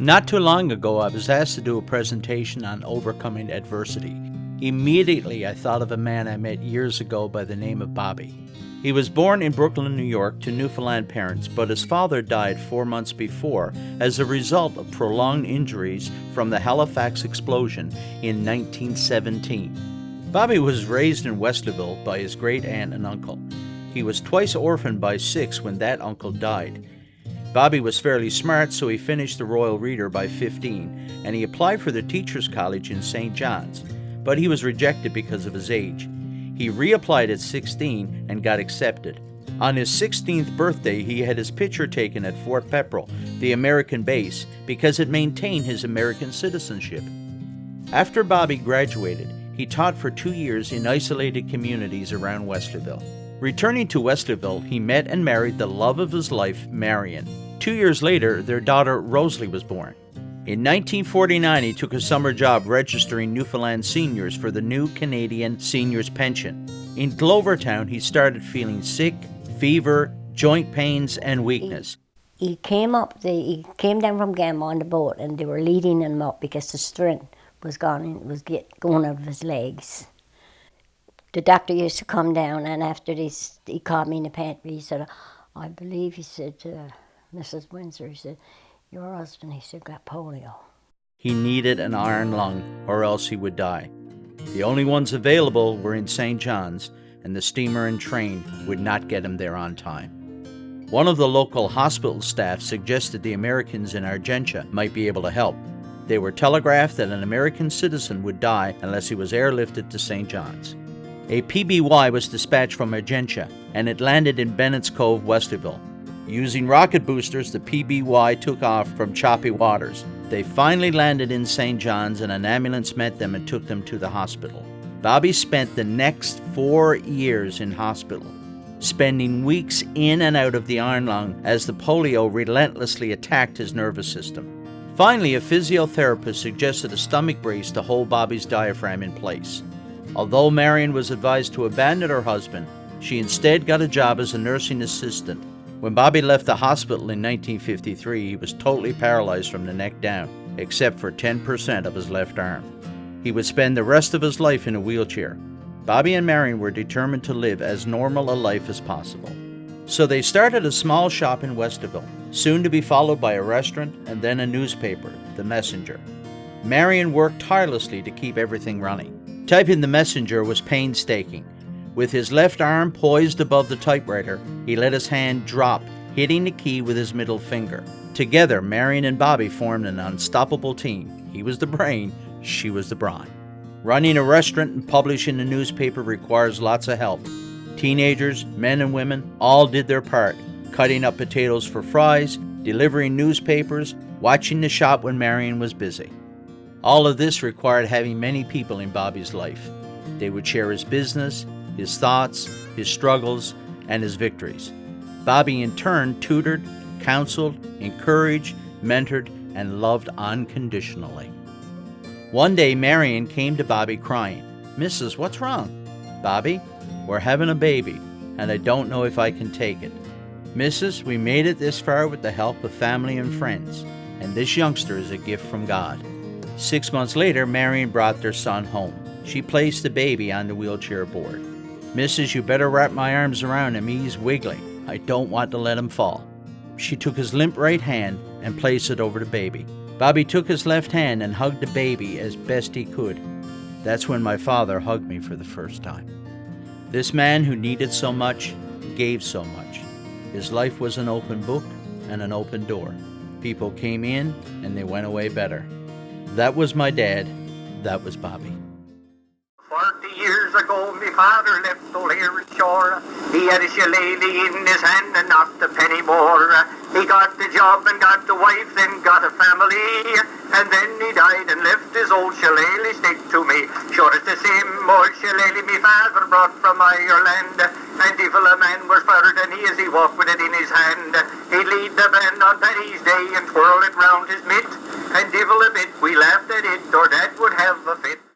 Not too long ago, I was asked to do a presentation on overcoming adversity. Immediately, I thought of a man I met years ago by the name of Bobby. He was born in Brooklyn, New York, to Newfoundland parents, but his father died 4 months before as a result of prolonged injuries from the Halifax explosion in 1917. Bobby was raised in Westerville by his great-aunt and uncle. He was twice orphaned by 6 when that uncle died. Bobby was fairly smart, so he finished the Royal Reader by 15, and he applied for the Teachers College in St. John's, but he was rejected because of his age. He reapplied at 16 and got accepted. On his 16th birthday, he had his picture taken at Fort Pepperell, the American base, because it maintained his American citizenship. After Bobby graduated, he taught for 2 years in isolated communities around Westerville. Returning to Westerville, he met and married the love of his life, Marion. 2 years later, their daughter Rosalie was born. In 1949, he took a summer job registering Newfoundland seniors for the new Canadian Seniors Pension. In Glovertown, he started feeling sick, fever, joint pains, and weakness. He came down from Gamma on the boat, and they were leading him up because the strength was gone and it was going out of his legs. The doctor used to come down, and after this, he called me in the pantry. He said, I believe, he said to Mrs. Windsor, he said, your husband, he said, got polio. He needed an iron lung, or else he would die. The only ones available were in St. John's, and the steamer and train would not get him there on time. One of the local hospital staff suggested the Americans in Argentia might be able to help. They were telegraphed that an American citizen would die unless he was airlifted to St. John's. A PBY was dispatched from Argentia, and it landed in Bennett's Cove, Westerville. Using rocket boosters, the PBY took off from choppy waters. They finally landed in St. John's, and an ambulance met them and took them to the hospital. Bobby spent the next 4 years in hospital, spending weeks in and out of the iron lung as the polio relentlessly attacked his nervous system. Finally, a physiotherapist suggested a stomach brace to hold Bobby's diaphragm in place. Although Marion was advised to abandon her husband, she instead got a job as a nursing assistant. When Bobby left the hospital in 1953, he was totally paralyzed from the neck down, except for 10% of his left arm. He would spend the rest of his life in a wheelchair. Bobby and Marion were determined to live as normal a life as possible. So they started a small shop in Westerville, soon to be followed by a restaurant and then a newspaper, The Messenger. Marion worked tirelessly to keep everything running. Typing The Messenger was painstaking. With his left arm poised above the typewriter, he let his hand drop, hitting the key with his middle finger. Together, Marion and Bobby formed an unstoppable team. He was the brain, she was the brawn. Running a restaurant and publishing a newspaper requires lots of help. Teenagers, men and women, all did their part, cutting up potatoes for fries, delivering newspapers, watching the shop when Marion was busy. All of this required having many people in Bobby's life. They would share his business, his thoughts, his struggles, and his victories. Bobby in turn tutored, counseled, encouraged, mentored, and loved unconditionally. One day, Marion came to Bobby crying, "Mrs., what's wrong?" "Bobby, we're having a baby, and I don't know if I can take it. Mrs., we made it this far with the help of family and friends, and this youngster is a gift from God." 6 months later, Marion brought their son home. She placed the baby on the wheelchair board. "Mrs., you better wrap my arms around him. He's wiggling. I don't want to let him fall." She took his limp right hand and placed it over the baby. Bobby took his left hand and hugged the baby as best he could. That's when my father hugged me for the first time. This man who needed so much, gave so much. His life was an open book and an open door. People came in and they went away better. That was my dad. That was Bobby. 40 years ago, my father left old Aaron Shore. He had a shillelagh in his hand and not a penny more. He got the job and got the wife, then got a family. And then he died and left his old shillelagh stick to me. Sure, it's the same old shillelagh my father brought from Ireland. And evil a man was fired, and as he walked with it in his hand, he'd lead the band on Paddy's Day and twirl it round his mitt. And divil a bit we laughed at it, or Dad would have